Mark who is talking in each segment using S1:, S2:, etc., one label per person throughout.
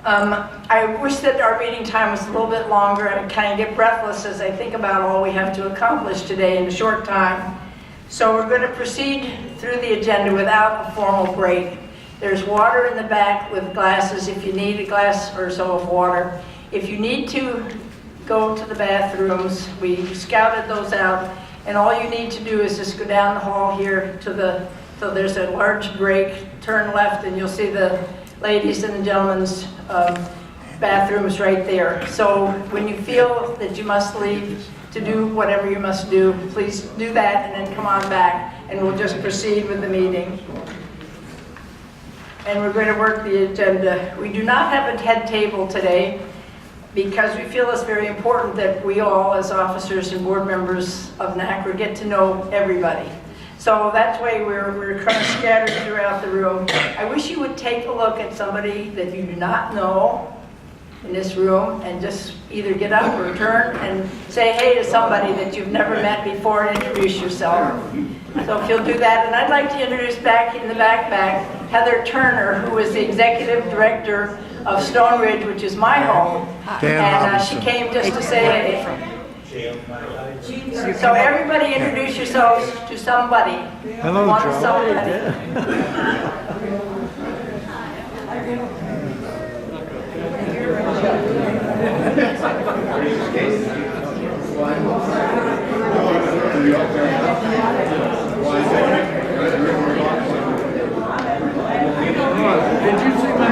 S1: I wish that our meeting time was a little bit longer. I kind of get breathless as I think about all we have to accomplish today in a short time. So we're going to proceed through the agenda without a formal break. There's water in the back with glasses if you need a glass or so of water. If you need to go to the bathrooms, we scouted those out, and all you need to do is just go down the hall here to so there's a large break, turn left, and you'll see the ladies and the gentlemen's bathrooms right there. So when you feel that you must leave to do whatever you must do, please do that and then come on back, and we'll just proceed with the meeting. And we're going to work the agenda. We do not have a head table today because we feel it's very important that we all, as officers and board members of NaCCRA, get to know everybody. So that's why we're kind of scattered throughout the room. I wish you would take a look at somebody that you do not know in this room and just either get up or turn and say hey to somebody that you've never met before and introduce yourself. So if you'll do that, and I'd like to introduce back in the back Heather Turner, who is the Executive Director of Stone Ridge, which is my home. And she came just to say hey. So everybody introduce yourselves to somebody.
S2: Hello, Joe.
S1: Somebody.
S2: Did you see my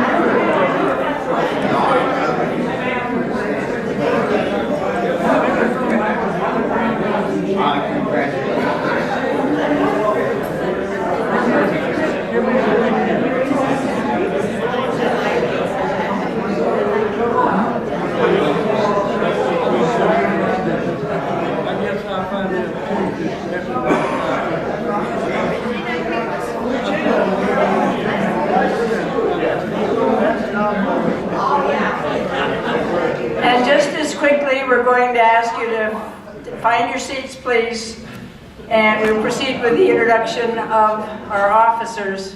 S1: And just as quickly, we're going to ask you to find your seats, please, and we'll proceed with the introduction of our officers.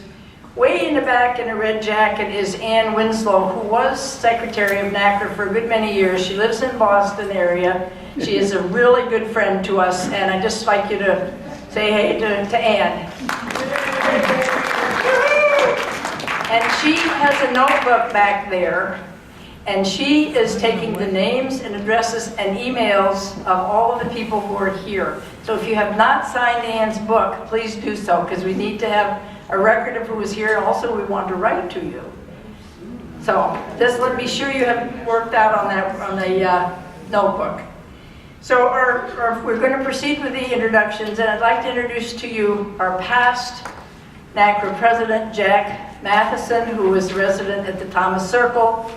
S1: Way in the back in a red jacket is Ann Winslow, who was Secretary of NaCCRA for a good many years. She lives in Boston area. She is a really good friend to us, and I'd just like you to say hey to Ann. And she has a notebook back there, and she is taking the names and addresses and emails of all of the people who are here. So if you have not signed Ann's book, please do so, because we need to have a record of who is here, and also we want to write to you. So just let me sure you have worked out on the notebook. So we're going to proceed with the introductions, and I'd like to introduce to you our past NaCCRA President, Jack Matheson, who was a resident at the Thomas Circle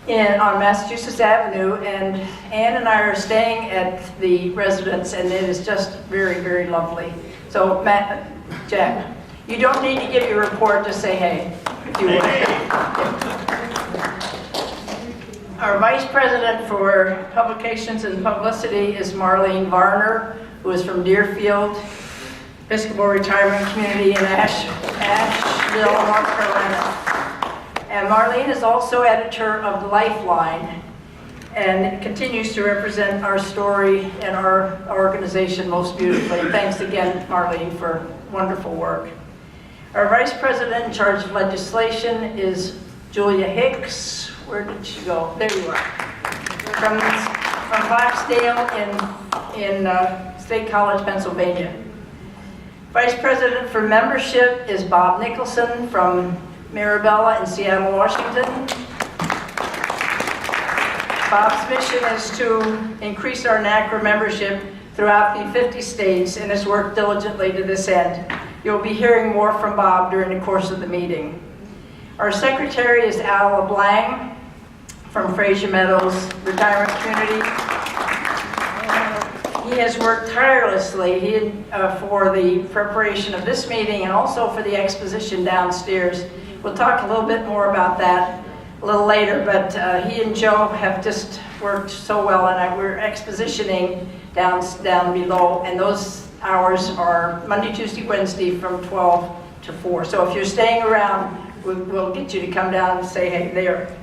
S1: on Massachusetts Avenue, and Ann and I are staying at the residence, and it is just very, very lovely. So Jack, you don't need to give your report, just say hey, if you would. Our Vice President for Publications and Publicity is Marlene Varner, who is from Deerfield Episcopal Retirement Community in Asheville, North Carolina. And Marlene is also editor of Lifeline and continues to represent our story and our organization most beautifully. Thanks again, Marlene, for wonderful work. Our Vice President in charge of legislation is Julia Hicks. Where did she go? There you are. From Foxdale in State College, Pennsylvania. Vice President for Membership is Bob Nicholson from Marabella in Seattle, Washington. Bob's mission is to increase our NaCCRA membership throughout the 50 states and has worked diligently to this end. You'll be hearing more from Bob during the course of the meeting. Our secretary is Al LeBlanc from Fraser Meadows Retirement Community. He has worked tirelessly for the preparation of this meeting and also for the exposition downstairs. We'll talk a little bit more about that a little later, but he and Joe have just worked so well, and we're expositioning down below, and those hours are Monday, Tuesday, Wednesday from 12 to 4. So if you're staying around, we'll get you to come down and say hey there.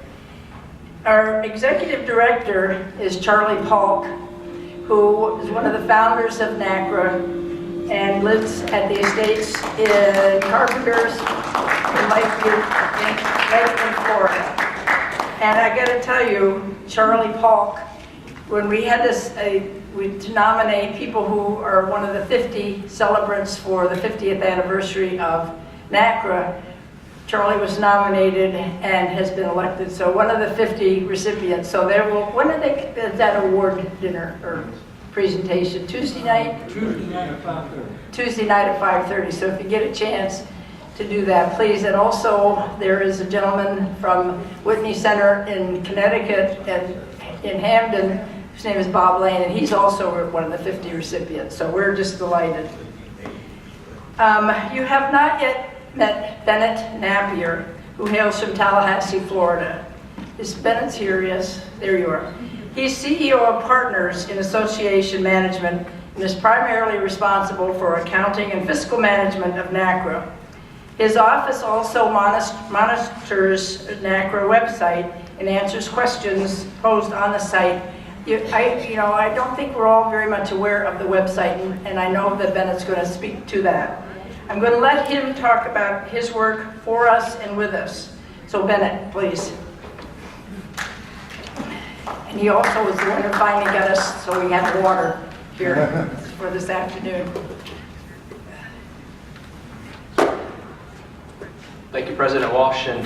S1: Our executive director is Charlie Polk, who is one of the founders of NaCCRA and lives at the estates in Carpenters in Lakeview, Florida. And I got to tell you, Charlie Polk, when we had this, to nominate people who are one of the 50 celebrants for the 50th anniversary of NaCCRA, Charlie was nominated and has been elected. So one of the 50 recipients. So there will, when are they, that award dinner or presentation? Tuesday night?
S2: Tuesday night at 5:30.
S1: Tuesday night at 5:30. So if you get a chance to do that, please. And also there is a gentleman from Whitney Center in Connecticut and in Hamden. His name is Bob Lane, and he's also one of the 50 recipients. So we're just delighted. You have not yet met Bennett Napier, who hails from Tallahassee, Florida. Is Bennett's here? Yes, there you are. He's CEO of Partners in Association Management and is primarily responsible for accounting and fiscal management of NaCCRA. His office also monitors NaCCRA website and answers questions posed on the site. I don't think we're all very much aware of the website, and I know that Bennett's going to speak to that. I'm going to let him talk about his work for us and with us. So Bennett, please. And he also was the one who finally got us so we had water here for this afternoon.
S3: Thank you, President Walsh, and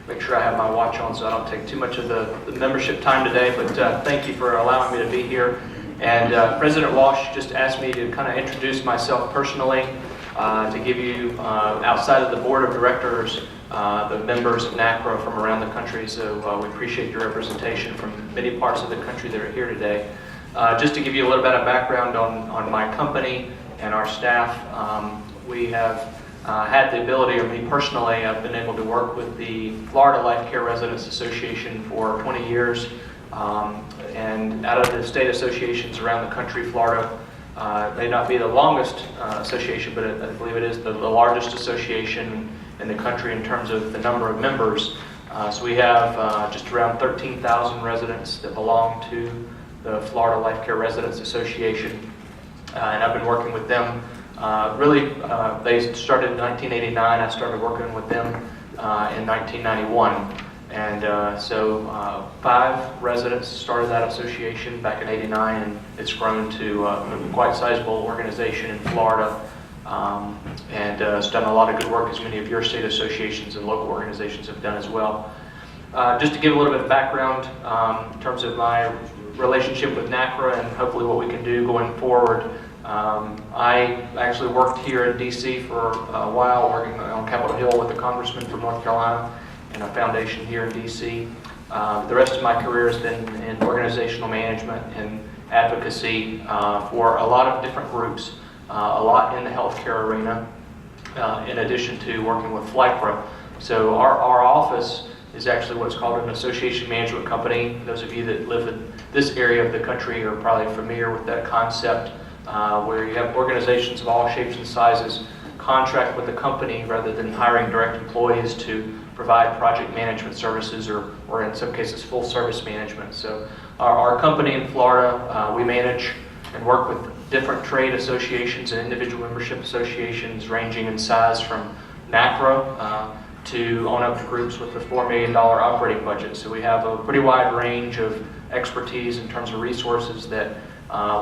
S3: make sure I have my watch on so I don't take too much of the membership time today, but thank you for allowing me to be here. And President Walsh just asked me to kind of introduce myself personally, to give you, outside of the board of directors, the members of NaCCRA from around the country, so we appreciate your representation from many parts of the country that are here today. Just to give you a little bit of background on my company and our staff, we have had the ability, or me personally, I've been able to work with the Florida Life Care Residents Association for 20 years, and out of the state associations around the country, Florida may not be the longest association, but I believe it is the largest association in the country in terms of the number of members. So we have just around 13,000 residents that belong to the Florida Life Care Residents Association, and I've been working with them. They started in 1989. I started working with them in 1991. And so 5 residents started that association back in '89, and it's grown to a quite sizable organization in Florida, and it's done a lot of good work, as many of your state associations and local organizations have done as well. Just to give a little bit of background in terms of my relationship with NaCCRA and hopefully what we can do going forward. I actually worked here in DC for a while, working on Capitol Hill with the congressman from North Carolina and a foundation here in DC. The rest of my career has been in organizational management and advocacy for a lot of different groups, a lot in the healthcare arena, in addition to working with FLICRA. So our office is actually what's called an association management company. Those of you that live in this area of the country are probably familiar with that concept, where you have organizations of all shapes and sizes contract with the company rather than hiring direct employees to provide project management services or in some cases full service management. So our company in Florida, we manage and work with different trade associations and individual membership associations ranging in size from NaCCRA to own-up groups with a $4 million operating budget. So we have a pretty wide range of expertise in terms of resources that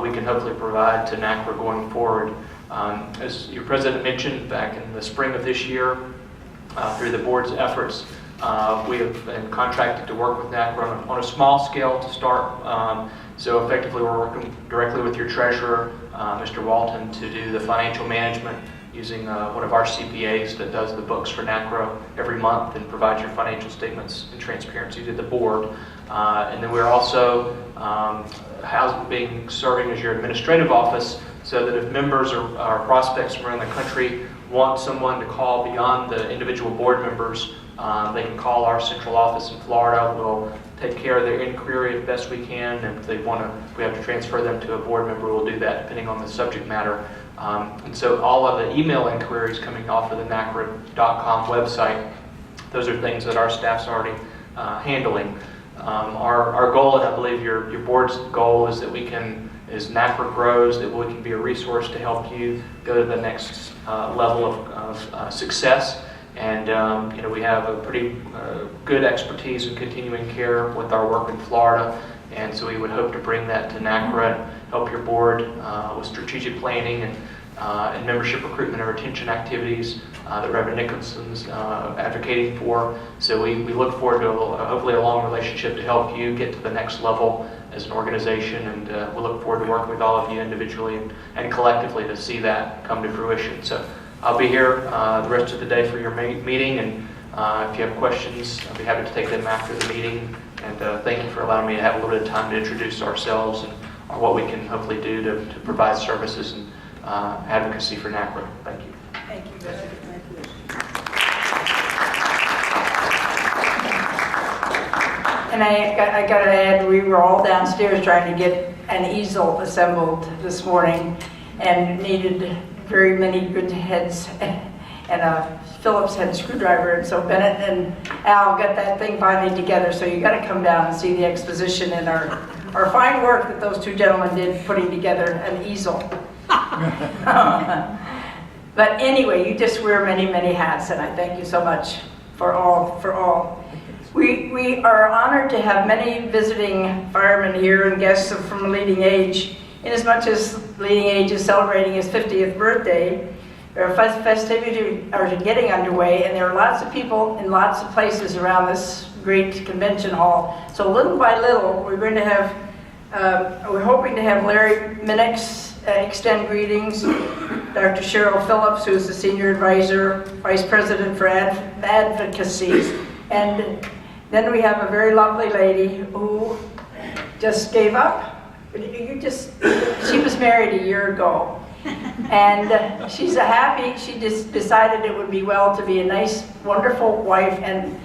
S3: we can hopefully provide to NaCCRA going forward. As your president mentioned, back in the spring of this year, through the board's efforts, we have been contracted to work with NaCCRA on a small scale to start. So effectively we're working directly with your treasurer, Mr. Walton, to do the financial management using one of our CPAs that does the books for NaCCRA every month and provides your financial statements and transparency to the board. And then we're also serving as your administrative office, so that if members or prospects from around the country want someone to call beyond the individual board members, they can call our central office in Florida. We'll take care of their inquiry as best we can, and if we have to transfer them to a board member, we'll do that depending on the subject matter. And so all of the email inquiries coming off of the NaCCRA.com website, those are things that our staff's already handling. Our goal, and I believe your board's goal, is that as NaCCRA grows, that we can be a resource to help you go to the next level of success. And we have a pretty good expertise in continuing care with our work in Florida, and so we would hope to bring that to NaCCRA and help your board with strategic planning and membership recruitment and retention activities that Reverend Nicholson's advocating for. So we look forward to hopefully a long relationship to help you get to the next level as an organization, and we look forward to working with all of you individually and collectively to see that come to fruition. So I'll be here the rest of the day for your meeting, and if you have questions, I'll be happy to take them after the meeting. And thank you for allowing me to have a little bit of time to introduce ourselves and what we can hopefully do to provide services and advocacy for NaCCRA. Thank you.
S1: Thank you, Bishop. And I got to add, we were all downstairs trying to get an easel assembled this morning and needed very many good heads and a Phillips head screwdriver. And so Bennett and Al got that thing finally together. So you got to come down and see the exposition and our fine work that those two gentlemen did putting together an easel. But anyway, you just wear many, many hats, and I thank you so much for all. We are honored to have many visiting firemen here and guests from Leading Age. Inasmuch as Leading Age is celebrating his 50th birthday, our festivities are getting underway, and there are lots of people in lots of places around this great convention hall. So little by little, we're going to have, we're hoping to have Larry Minix extend greetings, Dr. Cheryl Phillips, who's the Senior Advisor, Vice President for Advocacy, and then we have a very lovely lady who just gave up. She was married a year ago, and she just decided it would be well to be a nice, wonderful wife and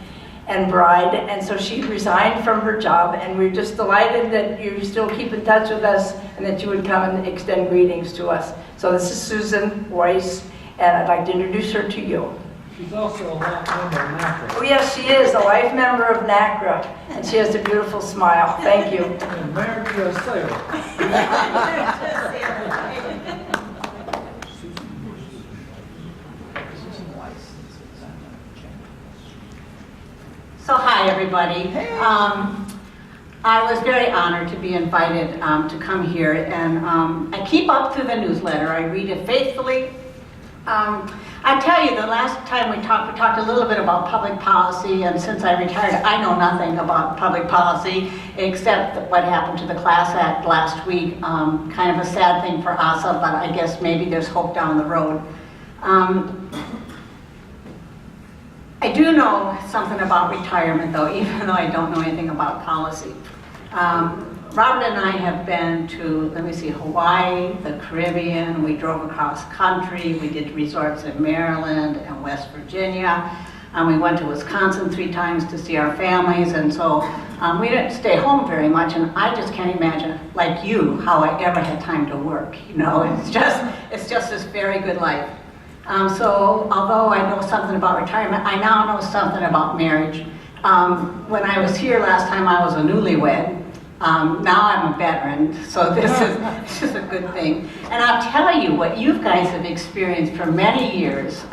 S1: bride, and so she resigned from her job, and we're just delighted that you still keep in touch with us and that you would come and extend greetings to us. So this is Susan Weiss, and I'd like to introduce her to you.
S2: She's also a life member of NaCCRA.
S1: Oh yes, she is a life member of NaCCRA, and she has a beautiful smile. Thank you.
S2: And married to a sailor.
S4: So hi everybody. I was very honored to be invited to come here, and I keep up to the newsletter. I read it faithfully. I tell you, the last time we talked a little bit about public policy, and since I retired, I know nothing about public policy except what happened to the Class Act last week. Kind of a sad thing for ASA, but I guess maybe there's hope down the road. I do know something about retirement, though, even though I don't know anything about policy. Robert and I have been to, Hawaii, the Caribbean. We drove across country. We did resorts in Maryland and West Virginia. We went to Wisconsin 3 times to see our families, and so we didn't stay home very much, and I just can't imagine, like you, how I ever had time to work. You know, it's just this very good life. So although I know something about retirement, I now know something about marriage. When I was here last time, I was a newlywed. Now I'm a veteran, so this is a good thing. And I'll tell you what you guys have experienced for many years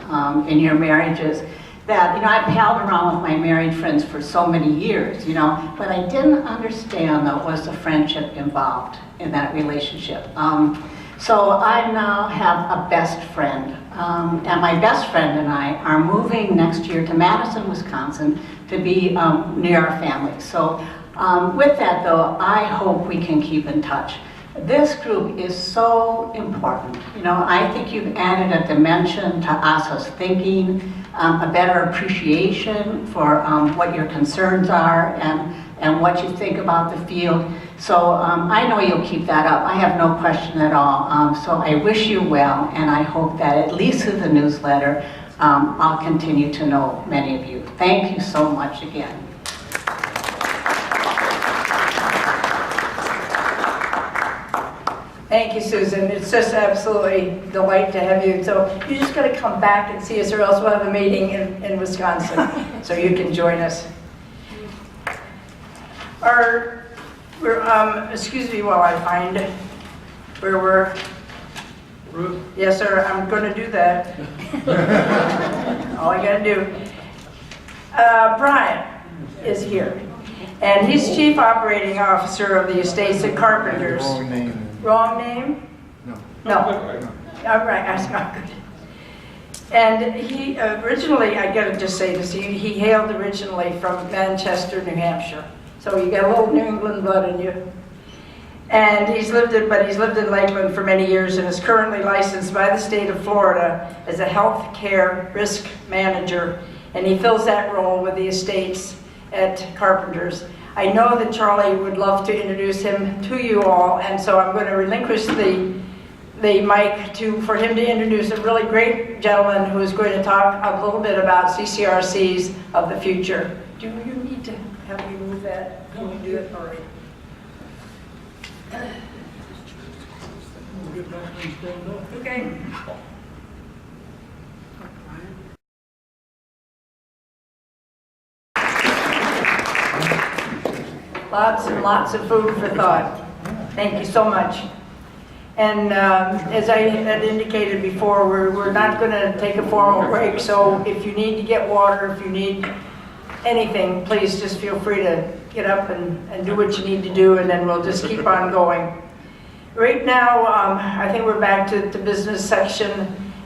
S4: in your marriages, that, you know, I palled around with my married friends for so many years, you know, what I didn't understand, though, was the friendship involved in that relationship. So I now have a best friend, and my best friend and I are moving next year to Madison, Wisconsin to be near our family. So with that, though, I hope we can keep in touch. This group is so important. You know, I think you've added a dimension to ASA's thinking, a better appreciation for what your concerns are and what you think about the field. So I know you'll keep that up. I have no question at all. So I wish you well, and I hope that at least through the newsletter, I'll continue to know many of you. Thank you so much again.
S1: Thank you, Susan. It's just absolutely a delight to have you. So you just got to come back and see us, or else we'll have a meeting in Wisconsin, so you can join us. Excuse me while I find where we're,
S2: Ruth?
S1: yes, sir, I'm going to do that. All I got to do. Brian is here, and he's Chief Operating Officer of the Estates at Carpenters.
S5: Wrong name.
S1: Wrong name?
S5: No.
S1: No. All right, that's not good. And he originally, I gotta just say this, he hailed originally from Manchester, New Hampshire. So you got a little New England blood in you. And he's lived in Lakeland for many years and is currently licensed by the state of Florida as a health care risk manager. And he fills that role with the estates at Carpenters. I know that Charlie would love to introduce him to you all, and so I'm going to relinquish the mic for him to introduce a really great gentleman who is going to talk a little bit about CCRCs of the future. Do you need to have me move that? Can you do it? All right.
S2: We'll get back and stand up.
S1: Okay. Lots and lots of food for thought. Thank you so much. And as I had indicated before, we're not going to take a formal break, so if you need to get water, if you need anything, please just feel free to get up and do what you need to do, and then we'll just keep on going. Right now, I think we're back to the business section,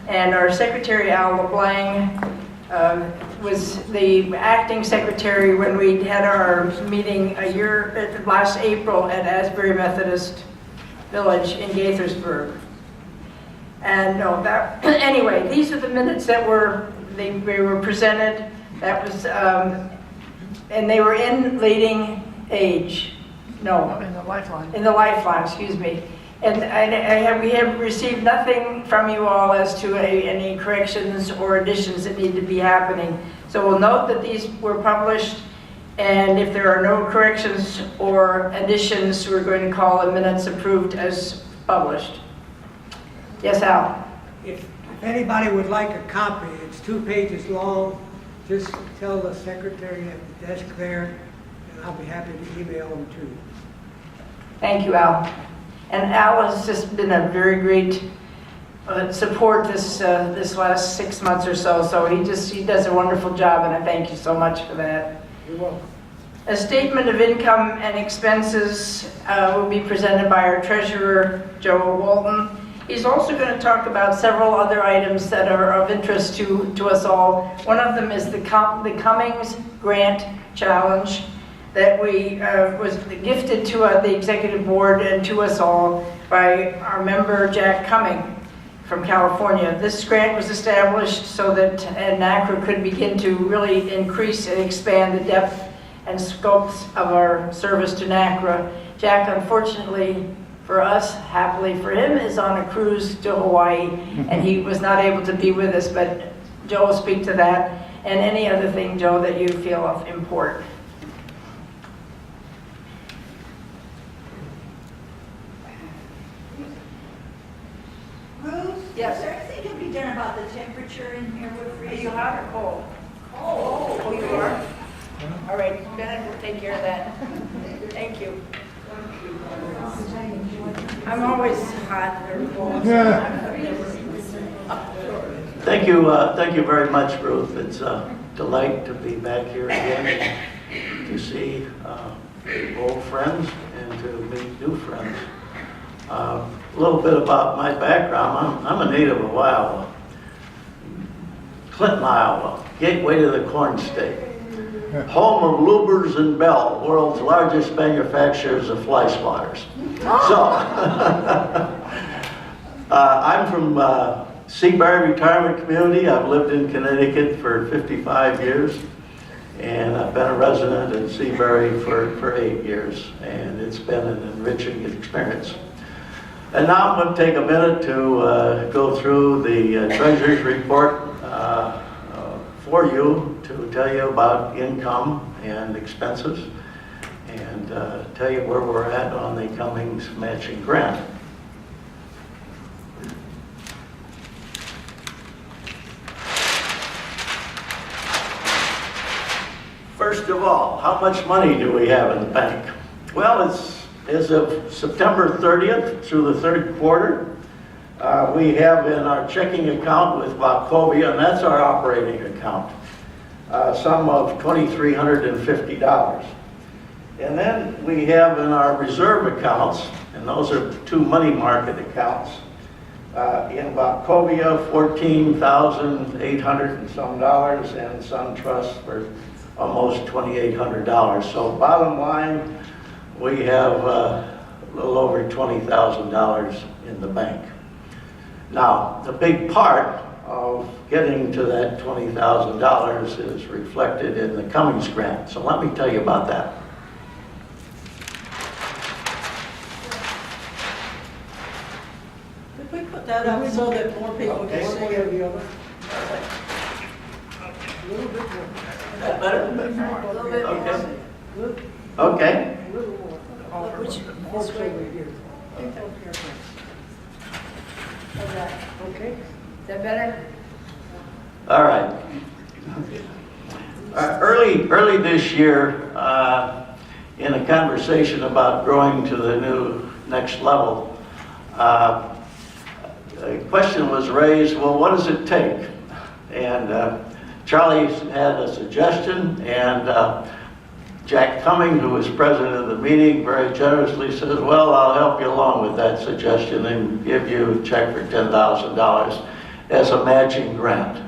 S1: and our Secretary, Al LeBlanc, was the acting secretary when we had our meeting last April at Asbury Methodist Village in Gaithersburg. And anyway, these are the minutes that were presented. That was, and they were in leading age. No.
S5: In the lifeline.
S1: In the lifeline, excuse me. And we have received nothing from you all as to any corrections or additions that need to be happening. So we'll note that these were published, and if there are no corrections or additions, we're going to call the minutes approved as published. Yes, Al?
S6: If anybody would like a copy, it's 2 pages long. Just tell the secretary at the desk there, and I'll be happy to email them to you.
S1: Thank you, Al. And Al has just been a very great support this last 6 months or so. So he does a wonderful job, and I thank you so much for that.
S6: You're welcome.
S1: A statement of income and expenses will be presented by our treasurer, Joe Walton. He's also going to talk about several other items that are of interest to us all. One of them is the Cummings Grant Challenge that was gifted to the executive board and to us all by our member Jack Cumming from California. This grant was established so that NaCCRA could begin to really increase and expand the depth and scopes of our service to NaCCRA. Jack, unfortunately for us, happily for him, is on a cruise to Hawaii, and he was not able to be with us, but Joe will speak to that and any other thing, Joe, that you feel of import.
S7: Ruth?
S1: Yes.
S7: Is there anything to be done about the temperature in here? We're
S1: Are
S7: freezing.
S1: you hot or cold?
S7: Oh,
S1: You are? All right, Bennett will take care of that. Thank you. I'm always hot or cold.
S8: Thank you very much, Ruth. It's a delight to be back here again, to see old friends and to meet new friends. A little bit about my background. I'm a native of Iowa, Clinton, Iowa, gateway to the corn state, home of Lubers and Bell, world's largest manufacturers of fly swatters. So, I'm from Seabury Retirement Community. I've lived in Connecticut for 55 years, and I've been a resident in Seabury for 8 years, and it's been an enriching experience. And now I'm going to take a minute to go through the Treasurer's report for you, to tell you about income and expenses, and tell you where we're at on the Cummings matching grant. First of all, how much money do we have in the bank? Well, it's as of September 30th through the third quarter, we have in our checking account with Wachovia, and that's our operating account, a sum of $2,350. And then we have in our reserve accounts, and those are two money market accounts, in Wachovia, $14,800 and some dollars, and SunTrust for almost $2,800. So bottom line, we have a little over $20,000 in the bank. Now, the big part of getting to that $20,000 is reflected in the Cummings grant. So let me tell you about that.
S5: Could we put that up so that more people
S8: Okay.
S5: can
S6: One
S5: see
S6: way or
S5: it?
S6: the other. A little bit more.
S8: That better?
S7: A little bit more.
S8: Okay. Okay.
S6: A little more.
S5: Which-
S6: Folks over here. Okay?
S1: Is that better?
S8: All right. Early this year, in a conversation about growing to the next level, a question was raised, well, what does it take? And Charlie had a suggestion, and Jack Cumming, who was president of the meeting, very generously says, well, I'll help you along with that suggestion and give you a check for $10,000 as a matching grant.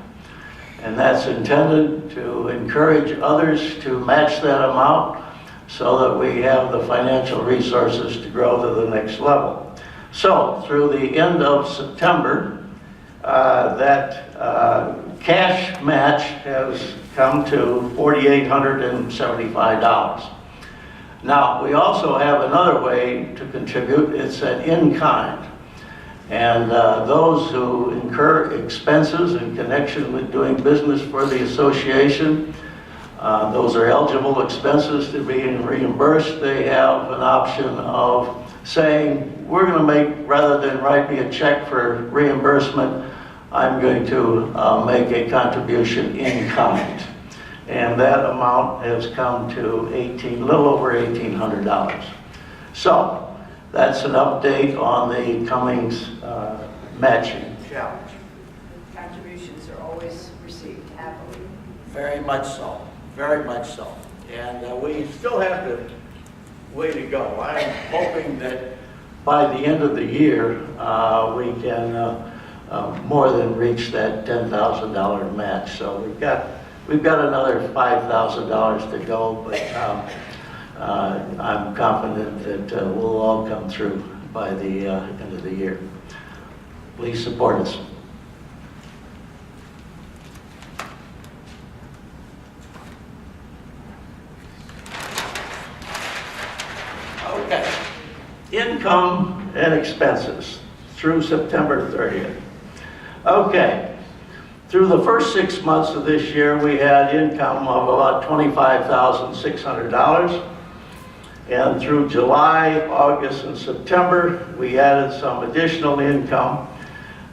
S8: And that's intended to encourage others to match that amount so that we have the financial resources to grow to the next level. So through the end of September, that cash match has come to $4,875. Now, we also have another way to contribute. It's an in-kind. And those who incur expenses in connection with doing business for the association, those are eligible expenses to be reimbursed. They have an option of saying, we're going to make, rather than write me a check for reimbursement, I'm going to make a contribution in kind. And that amount has come to a little over $1,800. So that's an update on the Cummings matching challenge.
S1: Contributions are always received happily.
S8: Very much so, very much so. And we still have a way to go. I'm hoping that by the end of the year, we can more than reach that $10,000 match. So we've got another $5,000 to go, but I'm confident that we'll all come through by the end of the year. Please support us. Okay. Income and expenses through September 30th. Okay. Through the first 6 months of this year, we had income of about $25,600. And through July, August, and September, we added some additional income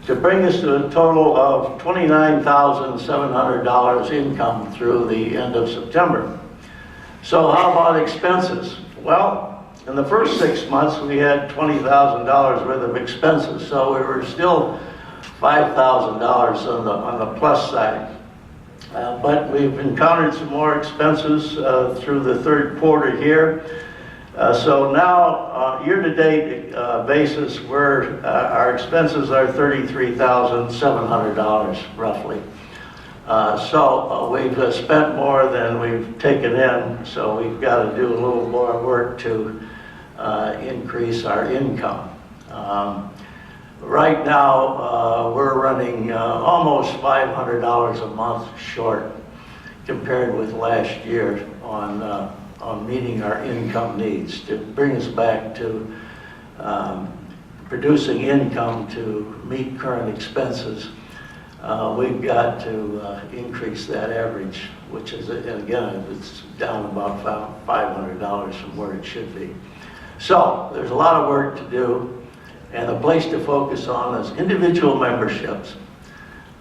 S8: to bring us to a total of $29,700 income through the end of September. So how about expenses? Well, in the first 6 months, we had $20,000 worth of expenses, so we were still $5,000 on the plus side. But we've encountered some more expenses through the third quarter here. So now, year-to-date basis, our expenses are $33,700 roughly. So we've spent more than we've taken in, so we've got to do a little more work to increase our income. Right now, we're running almost $500 a month short compared with last year on meeting our income needs. To bring us back to producing income to meet current expenses, we've got to increase that average, which is, again, it's down about $500 from where it should be. So there's a lot of work to do. And the place to focus on is individual memberships.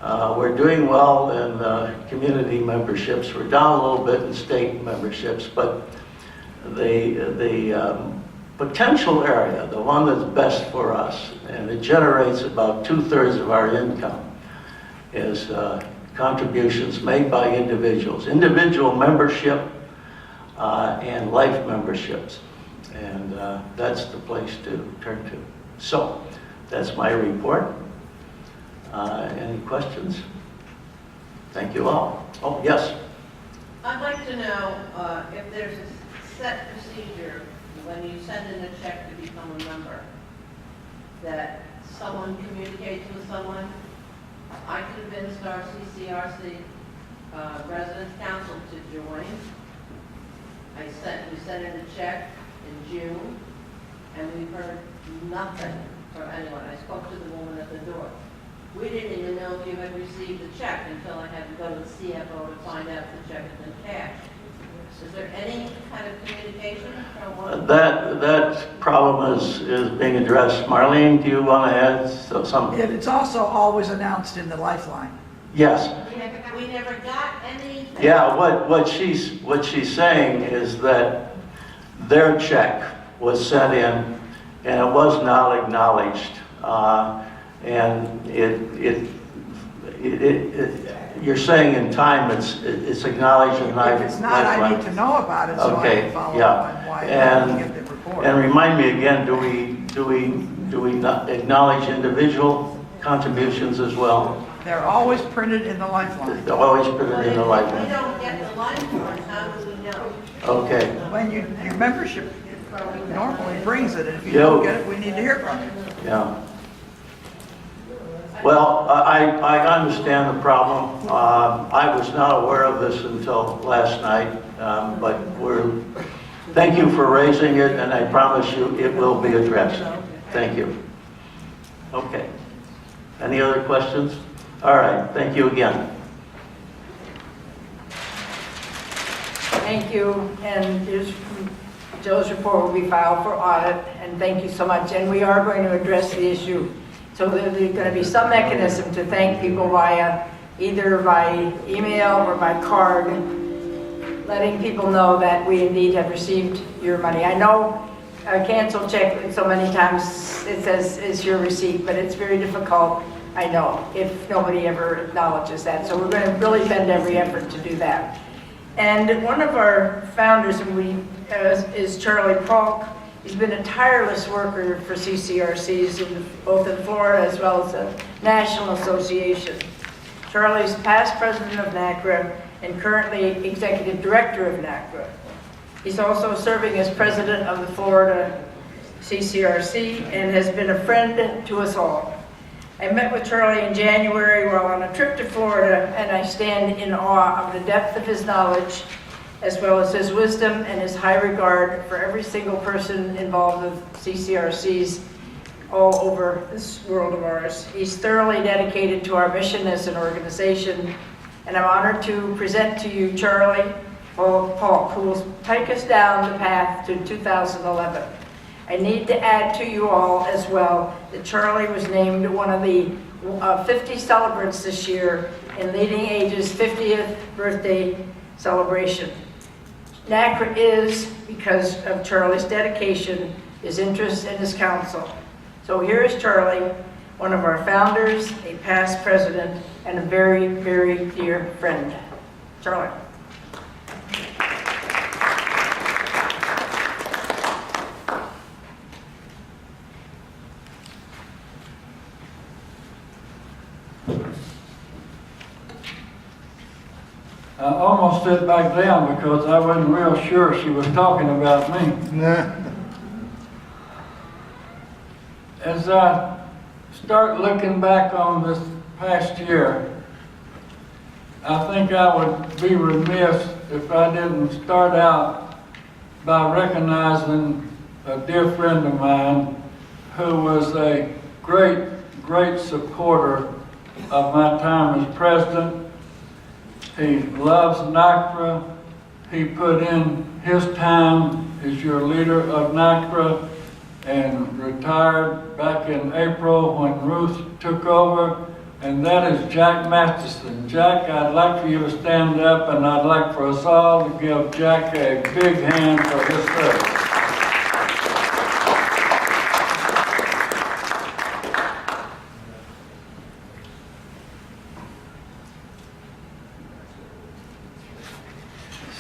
S8: We're doing well in community memberships. We're down a little bit in state memberships, but the potential area, the one that's best for us, and it generates about 2/3 of our income, is contributions made by individuals, individual membership and life memberships. And that's the place to turn to. So, that's my report. Any questions? Thank you all. Oh, yes.
S9: I'd like to know if there's a set procedure when you send in a check to become a member, that someone communicates with someone. I convinced our CCRC Residents Council to join. We sent in a check in June, and we've heard nothing from anyone. I spoke to the woman at the door. We didn't even know if you had received the check until I had to go to the CFO to find out if the check had been cashed. Is there any kind of communication from one?
S8: That problem is being addressed. Marlene, do you want to add something?
S5: It's also always announced in the Lifeline.
S8: Yes.
S9: We never got any.
S8: Yeah, what she's saying is that their check was sent in and it was not acknowledged. And you're saying in time it's acknowledged and not.
S5: If it's not, I need to know about it, so I
S8: Okay,
S5: can follow
S8: yeah.
S5: up on why I didn't get the report.
S8: And remind me again, do we not acknowledge individual contributions as well?
S5: They're always printed in the Lifeline.
S8: They're always put it in the
S9: If we
S8: Lifeline.
S9: don't get the Lifeline, how do we know?
S8: Okay.
S5: When your membership normally brings it, and if you
S8: Yeah.
S5: don't get it, we need to hear from you.
S8: Yeah. Well, I understand the problem. I was not aware of this until last night, but thank you for raising it, and I promise you it will be addressed. Thank you. Okay. Any other questions? All right, thank you again.
S1: Thank you, and Joe's report will be filed for audit, and thank you so much. And we are going to address the issue. So there's going to be some mechanism to thank people either by email or by card, letting people know that we indeed have received your money. I know a canceled check so many times it says is your receipt, but it's very difficult, I know, if nobody ever acknowledges that. So we're going to really bend every effort to do that. And one of our founders is Charlie Polk. He's been a tireless worker for CCRCs, both in Florida as well as the National Association. Charlie's past president of NaCCRA and currently executive director of NaCCRA. He's also serving as president of the Florida CCRC and has been a friend to us all. I met with Charlie in January while on a trip to Florida, and I stand in awe of the depth of his knowledge, as well as his wisdom and his high regard for every single person involved with CCRCs all over this world of ours. He's thoroughly dedicated to our mission as an organization, and I'm honored to present to you Charlie Polk, who will take us down the path to 2011. I need to add to you all as well that Charlie was named one of the 50 celebrants this year in Leading Age's 50th birthday celebration. NaCCRA is because of Charlie's dedication, his interest, and his counsel. So here is Charlie, one of our founders, a past president, and a very, very dear friend. Charlie.
S2: I almost sit back down because I wasn't real sure she was talking about me. As I start looking back on this past year, I think I would be remiss if I didn't start out by recognizing a dear friend of mine who was a great, great supporter of my time as president. He loves NaCCRA. He put in his time as your leader of NaCCRA and retired back in April when Ruth took over. and that is Jack Masterson. Jack, I'd like for you to stand up, and I'd like for us all to give Jack a big hand for his service.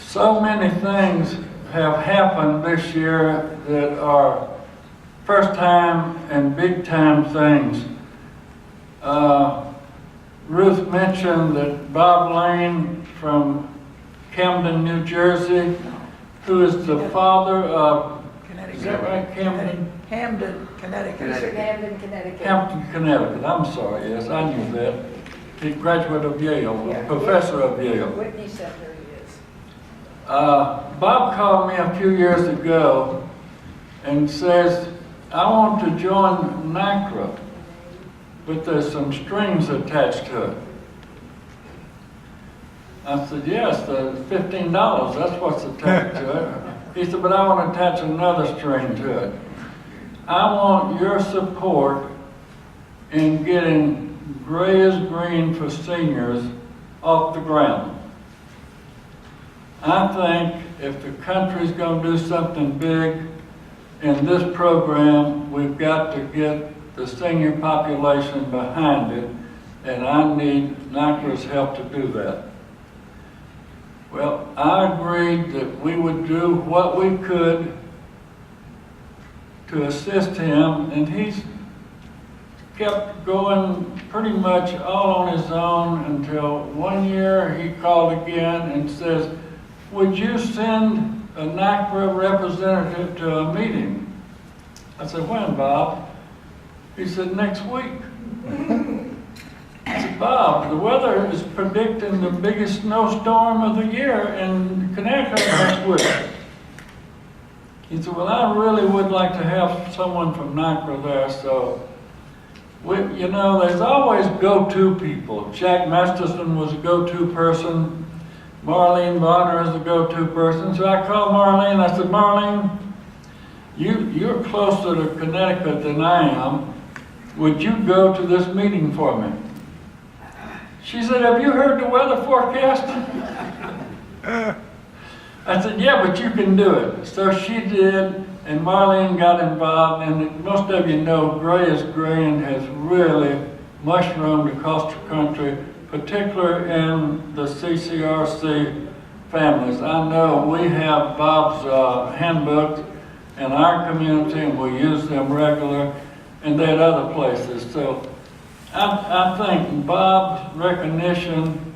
S2: So many things have happened this year that are first time and big time things. Ruth mentioned that Bob Lane from Camden, New Jersey, who is the father of, is that right, Camden?
S5: Hamden, Connecticut.
S1: Camden, Connecticut.
S2: Hampton, Connecticut, I'm sorry, yes, I knew that. He's a graduate of Yale, a professor of Yale.
S1: Whitney Center he is.
S2: Bob called me a few years ago and says, I want to join NaCCRA, but there's some strings attached to it. I said, yes, the $15, that's what's attached to it. He said, but I want to attach another string to it. I want your support in getting Gray is Green for seniors off the ground. I think if the country's going to do something big in this program, we've got to get the senior population behind it, and I need NaCCRA's help to do that. Well, I agreed that we would do what we could to assist him, and he's kept going pretty much all on his own until one year he called again and says, would you send a NaCCRA representative to a meeting? I said, when, Bob? He said, next week. I said, Bob, the weather is predicting the biggest snowstorm of the year in Connecticut next week. He said, well, I really would like to have someone from NaCCRA there, so, you know, there's always go-to people. Jack Masterson was a go-to person. Marlene Bonner is a go-to person. So I called Marlene, I said, Marlene, you're closer to Connecticut than I am. Would you go to this meeting for me? She said, have you heard the weather forecast? I said, yeah, but you can do it. So she did, and Marlene got involved, and most of you know Gray is Green has really mushroomed across the country, particularly in the CCRC families. I know we have Bob's handbook in our community, and we use them regular, and they're at other places. So I think Bob's recognition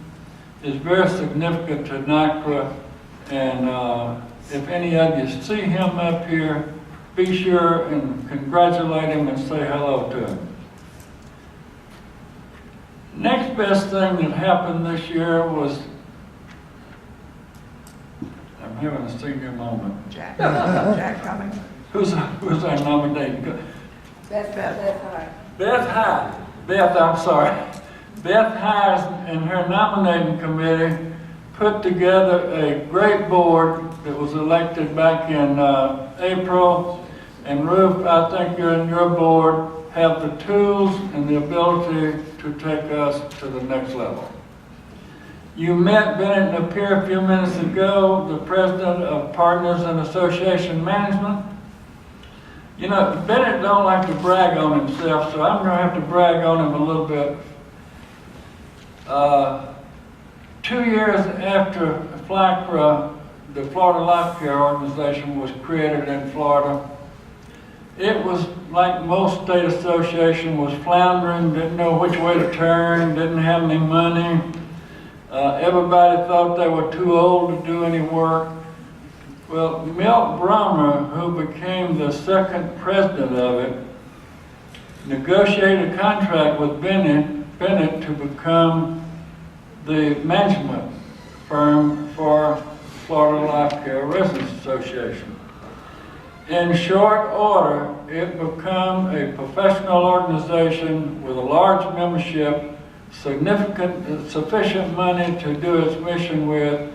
S2: is very significant to NaCCRA, and if any of you see him up here, be sure and congratulate him and say hello to him. Next best thing that happened this year was, I'm having a senior moment.
S5: Jack Cummings.
S2: Who's our nominating?
S1: Beth High.
S2: Beth High. I'm sorry. Beth High and her nominating committee put together a great board that was elected back in April. And Ruth, I think you and your board have the tools and the ability to take us to the next level. You met Bennett Napier a few minutes ago, the president of Partners in Association Management. You know, Bennett don't like to brag on himself, so I'm going to have to brag on him a little bit. 2 years after FLACRA, the Florida Life Care Organization, was created in Florida, it was like most state association, was floundering, didn't know which way to turn, didn't have any money. Everybody thought they were too old to do any work. Well, Milt Brummer, who became the second president of it, negotiated a contract with Bennett to become the management firm for Florida Life Care Residents Association. In short order, it became a professional organization with a large membership, sufficient money to do its mission with.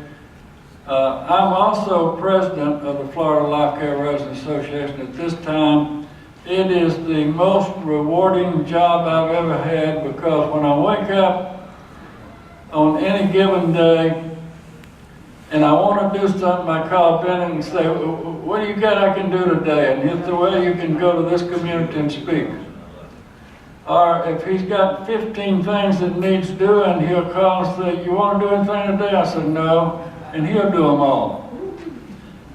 S2: I'm also president of the Florida Life Care Residents Association at this time, it is the most rewarding job I've ever had, because when I wake up on any given day and I want to do something, I call Bennett and say, what do you got I can do today? And he'll say, well, you can go to this community and speak. Or if he's got 15 things that needs doing, he'll call and say, you want to do anything today? I said, no, and he'll do them all.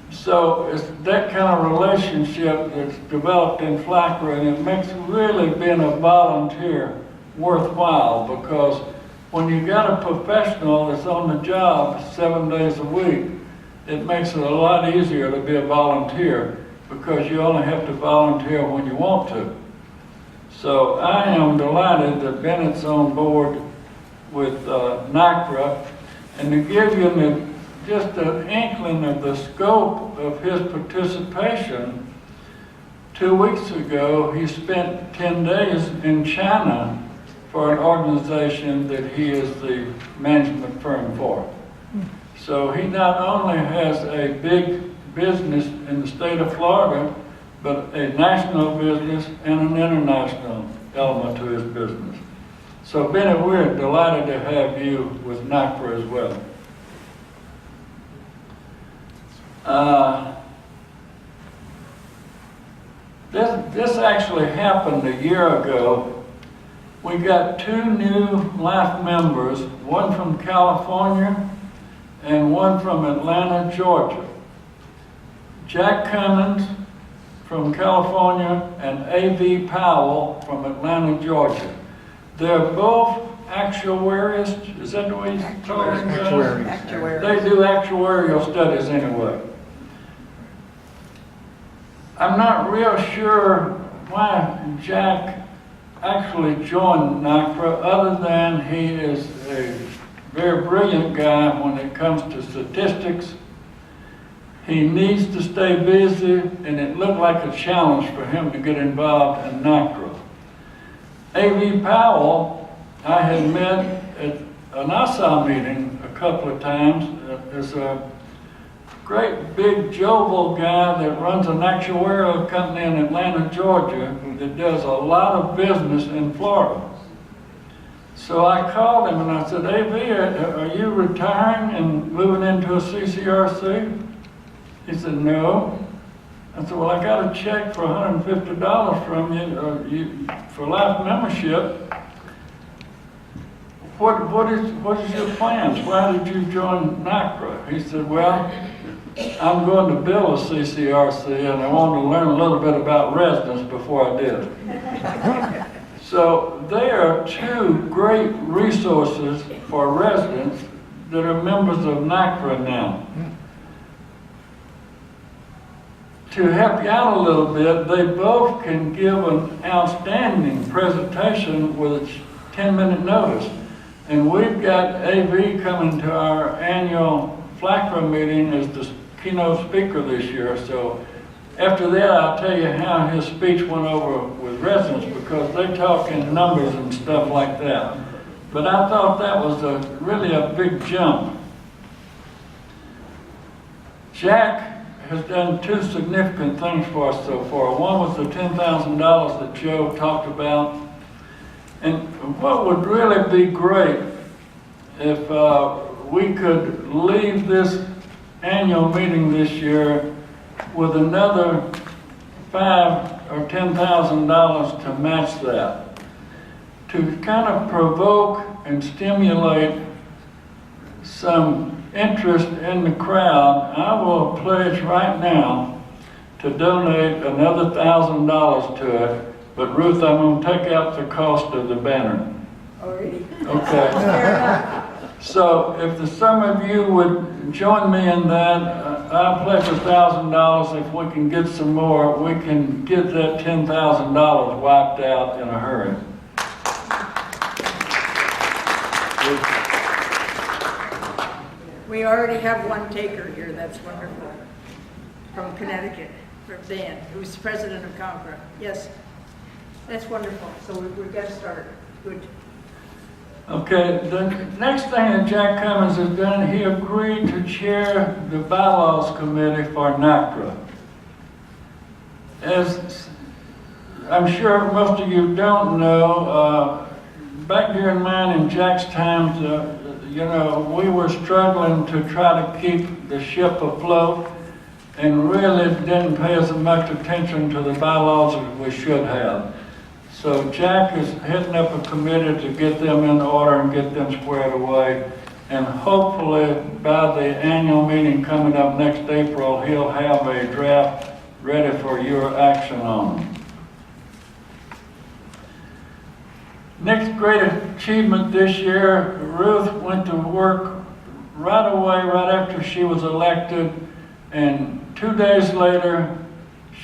S2: So it's that kind of relationship that's developed in NaCCRA, and it makes really being a volunteer worthwhile, because when you got a professional that's on the job 7 days a week, it makes it a lot easier to be a volunteer, because you only have to volunteer when you want to. So I am delighted that Bennett's on board with NaCCRA, and to give you just an inkling of the scope of his participation, 2 weeks ago he spent 10 days in China for an organization that he is the management firm for. So he not only has a big business in the state of Florida, but a national business and an international element to his business. So Bennett, we're delighted to have you with NaCCRA as well. This actually happened a year ago. We got 2 new life members, one from California and one from Atlanta, Georgia. Jack Cummins from California and A.V. Powell from Atlanta, Georgia. They're both actuarists, is that the way you call it?
S5: Actuaries.
S2: They do actuarial studies anyway. I'm not real sure why Jack actually joined NaCCRA, other than he is a very brilliant guy when it comes to statistics. He needs to stay busy, and it looked like a challenge for him to get involved in NaCCRA. A.V. Powell, I had met at an NASA meeting a couple of times. As a great big jovial guy that runs an actuarial company in Atlanta, Georgia, that does a lot of business in Florida. So I called him and I said, A.V., are you retiring and moving into a CCRC? He said, no. I said, well, I got a check for $150 from you for life membership. What is your plans? Why did you join NaCCRA? He said, well, I'm going to build a CCRC, and I wanted to learn a little bit about residents before I did. So they are 2 great resources for residents that are members of NaCCRA now. To help you out a little bit, they both can give an outstanding presentation with a 10-minute notice. And we've got A.V. coming to our annual NaCCRA meeting as the keynote speaker this year. So after that, I'll tell you how his speech went over with residents, because they talk in numbers and stuff like that. But I thought that was really a big jump. Jack has done 2 significant things for us so far. One was the $10,000 that Joe talked about. And what would really be great if we could leave this annual meeting this year with another $5,000 or $10,000 to match that, to kind of provoke and stimulate some interest in the crowd. I will pledge right now to donate another $1,000 to it, but Ruth, I'm going to take out the cost of the banner.
S1: Already.
S2: Okay. So if some of you would join me in that, I'll pledge $1,000. If we can get some more, we can get that $10,000 wiped out in a hurry.
S5: We already have one taker here, that's wonderful. From Connecticut, from Dan, who's president of NaCCRA. Yes, that's wonderful. So we've got to start. Good.
S2: Okay, the next thing that Jack Cummins has done, he agreed to chair the bylaws committee for NaCCRA. As I'm sure most of you don't know, back during mine and Jack's times, you know, we were struggling to try to keep the ship afloat and really didn't pay as much attention to the bylaws as we should have. So Jack is heading up a committee to get them in order and get them squared away. And hopefully by the annual meeting coming up next April, he'll have a draft ready for your action on. Next great achievement this year, Ruth went to work right away, right after she was elected, and 2 days later,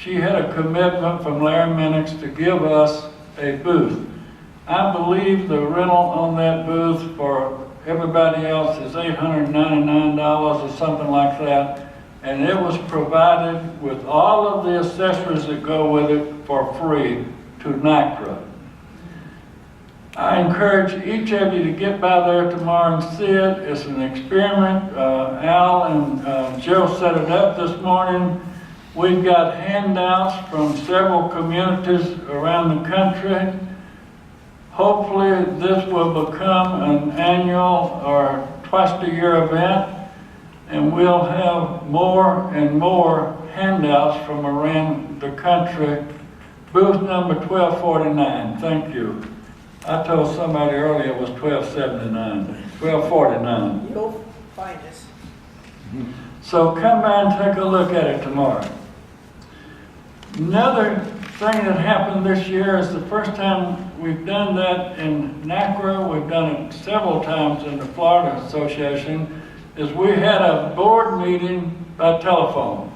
S2: she had a commitment from Larry Minix to give us a booth. I believe the rental on that booth for everybody else is $899 or something like that, and it was provided with all of the accessories that go with it for free to NaCCRA. I encourage each of you to get by there tomorrow and see it. It's an experiment. Al and Joe set it up this morning. We've got handouts from several communities around the country. Hopefully this will become an annual or twice a year event, and we'll have more and more handouts from around the country. Booth number 1249, thank you. I told somebody earlier it was 1279, 1249.
S5: You'll find us.
S2: So come by and take a look at it tomorrow. Another thing that happened this year is the first time we've done that in NaCCRA, we've done it several times in the Florida Association, is we had a board meeting by telephone.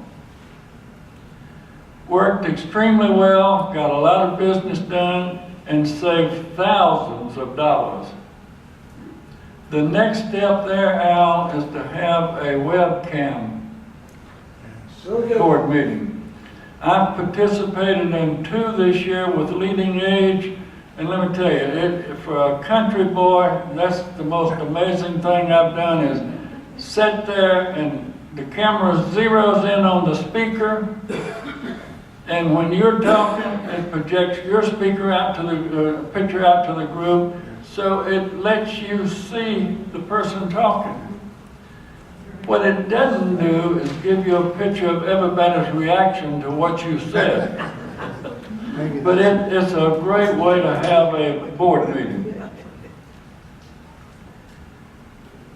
S2: Worked extremely well, got a lot of business done, and saved thousands of dollars. The next step there, Al, is to have a webcam board meeting. I've participated in 2 this year with Leading Age, and let me tell you, for a country boy, that's the most amazing thing I've done is sit there and the camera zeroes in on the speaker, and when you're talking, it projects your speaker out to the picture out to the group, so it lets you see the person talking. What it doesn't do is give you a picture of everybody's reaction to what you said. But it's a great way to have a board meeting.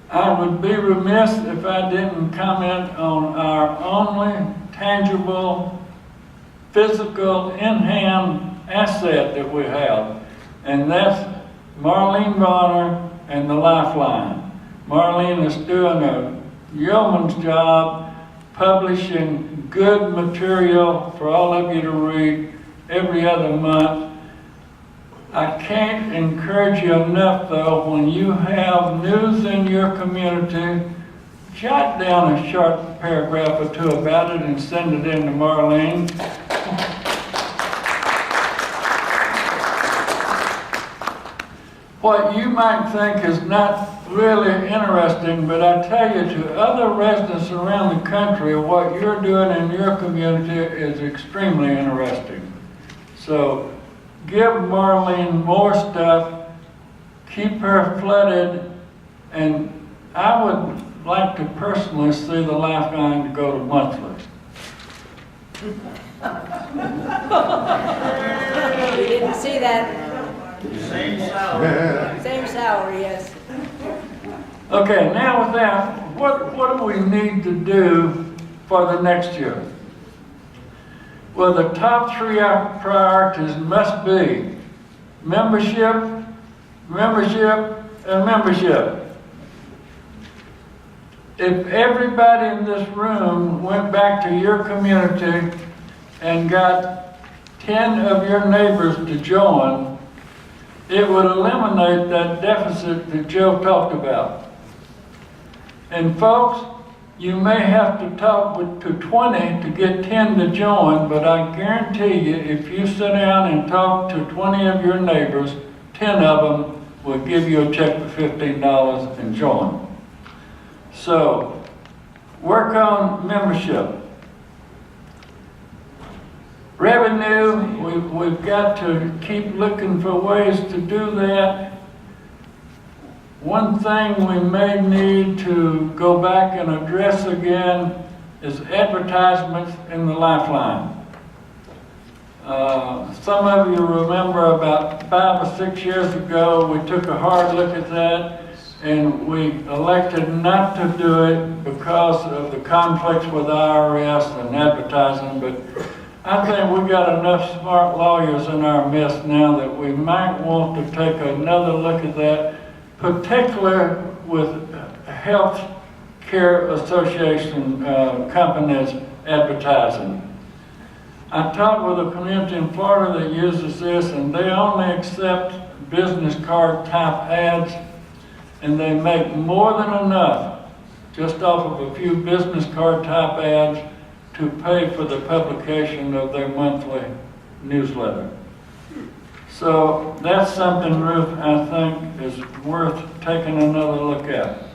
S2: I would be remiss if I didn't comment on our only tangible, physical, in-hand asset that we have, and that's Marlene Bonner and the Lifeline. Marlene is doing a yeoman's job publishing good material for all of you to read every other month. I can't encourage you enough though, when you have news in your community, jot down a short paragraph or 2 about it and send it in to Marlene. What you might think is not really interesting, but I tell you, to other residents around the country, what you're doing in your community is extremely interesting. So give Marlene more stuff, keep her flooded, and I would like to personally see the Lifeline to go to monthly.
S5: We didn't see that. Same salary, yes.
S2: Okay, now with that, what do we need to do for the next year? Well, the top 3 priorities must be membership, membership, and membership. If everybody in this room went back to your community and got 10 of your neighbors to join, it would eliminate that deficit that Joe talked about. And folks, you may have to talk to 20 to get 10 to join, but I guarantee you, if you sit down and talk to 20 of your neighbors, 10 of them will give you a check for $15 and join. So, work on membership. Revenue, we've got to keep looking for ways to do that. One thing we may need to go back and address again is advertisements in the Lifeline. Some of you remember about 5 or 6 years ago, we took a hard look at that and we elected not to do it because of the conflicts with the IRS and advertising, but I think we got enough smart lawyers in our midst now that we might want to take another look at that, particularly with health care association companies advertising. I talked with a community in Florida that uses this, and they only accept business card type ads, and they make more than enough just off of a few business card type ads to pay for the publication of their monthly newsletter. So that's something, Ruth, I think is worth taking another look at.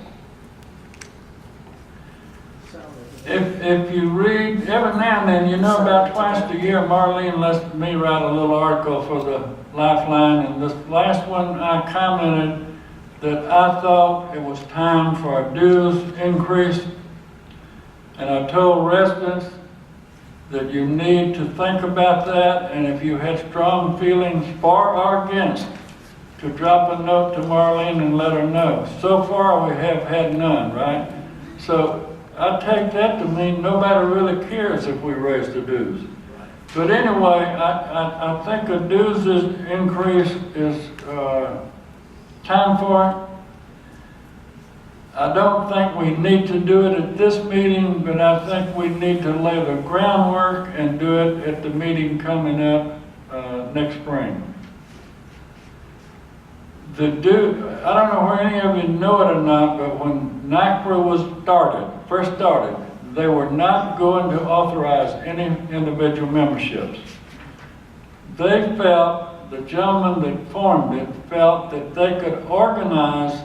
S2: If you read, every now and then, about twice a year, Marlene lets me write a little article for the Lifeline, and this last one I commented that I thought it was time for a dues increase, and I told residents that you need to think about that, and if you had strong feelings for or against, to drop a note to Marlene and let her know. So far we have had none, right? So I take that to mean nobody really cares if we raise the dues. But anyway, I think a dues increase is time for it. I don't think we need to do it at this meeting, but I think we need to lay the groundwork and do it at the meeting coming up next spring. I don't know where any of you know it or not, but when NaCCRA was first started, they were not going to authorize any individual memberships. They felt, the gentleman that formed it felt that they could organize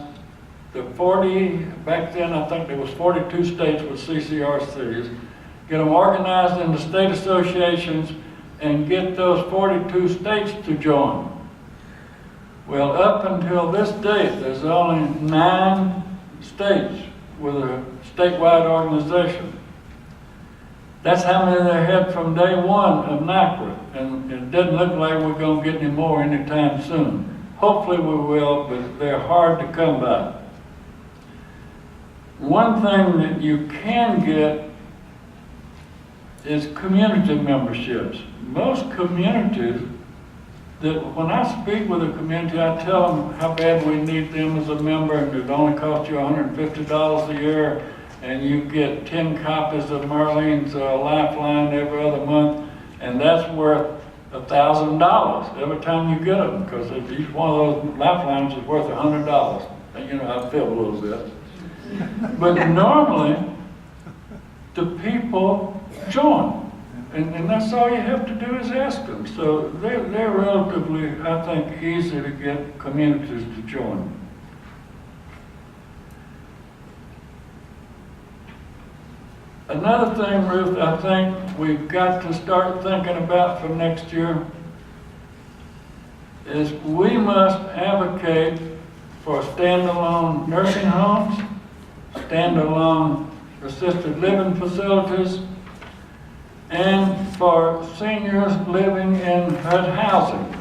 S2: the 40, back then I think there was 42 states with CCRCs, get them organized into state associations and get those 42 states to join. Well, up until this date, there's only 9 states with a statewide organization. That's how many they had from day one of NaCCRA, and it doesn't look like we're going to get any more anytime soon. Hopefully we will, but they're hard to come by. One thing that you can get is community memberships. Most communities, that when I speak with a community, I tell them how bad we need them as a member, and it only costs you $150 a year, and you get 10 copies of Marlene's Lifeline every other month, and that's worth $1,000 every time you get them, because each one of those Lifelines is worth $100. And I feel a little bit. But normally, the people join. And that's all you have to do is ask them. So they're relatively, I think, easy to get communities to join. Another thing, Ruth, I think we've got to start thinking about for next year is we must advocate for standalone nursing homes, standalone assisted living facilities, and for seniors living in HUD housing.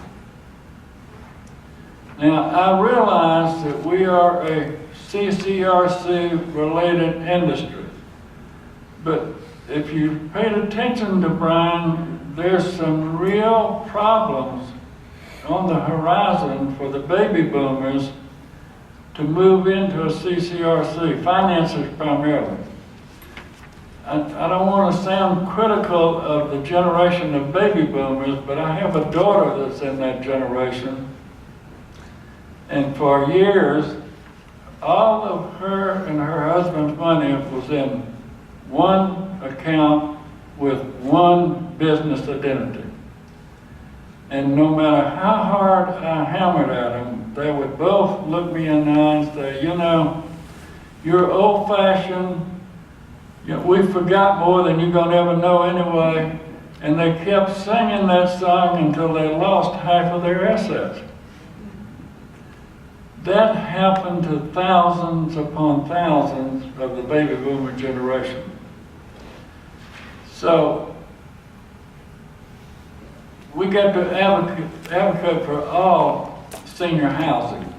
S2: Now, I realize that we are a CCRC-related industry, but if you paid attention to Brian, there's some real problems on the horizon for the baby boomers to move into a CCRC, finances primarily. I don't want to sound critical of the generation of baby boomers, but I have a daughter that's in that generation. And for years, all of her and her husband's money was in one account with one business identity. And no matter how hard I hammered at them, they would both look me in the eye and say, you're old-fashioned. We forgot more than you're going to ever know anyway. And they kept singing that song until they lost half of their assets. That happened to thousands upon thousands of the baby boomer generation. So, we got to advocate for all senior housing.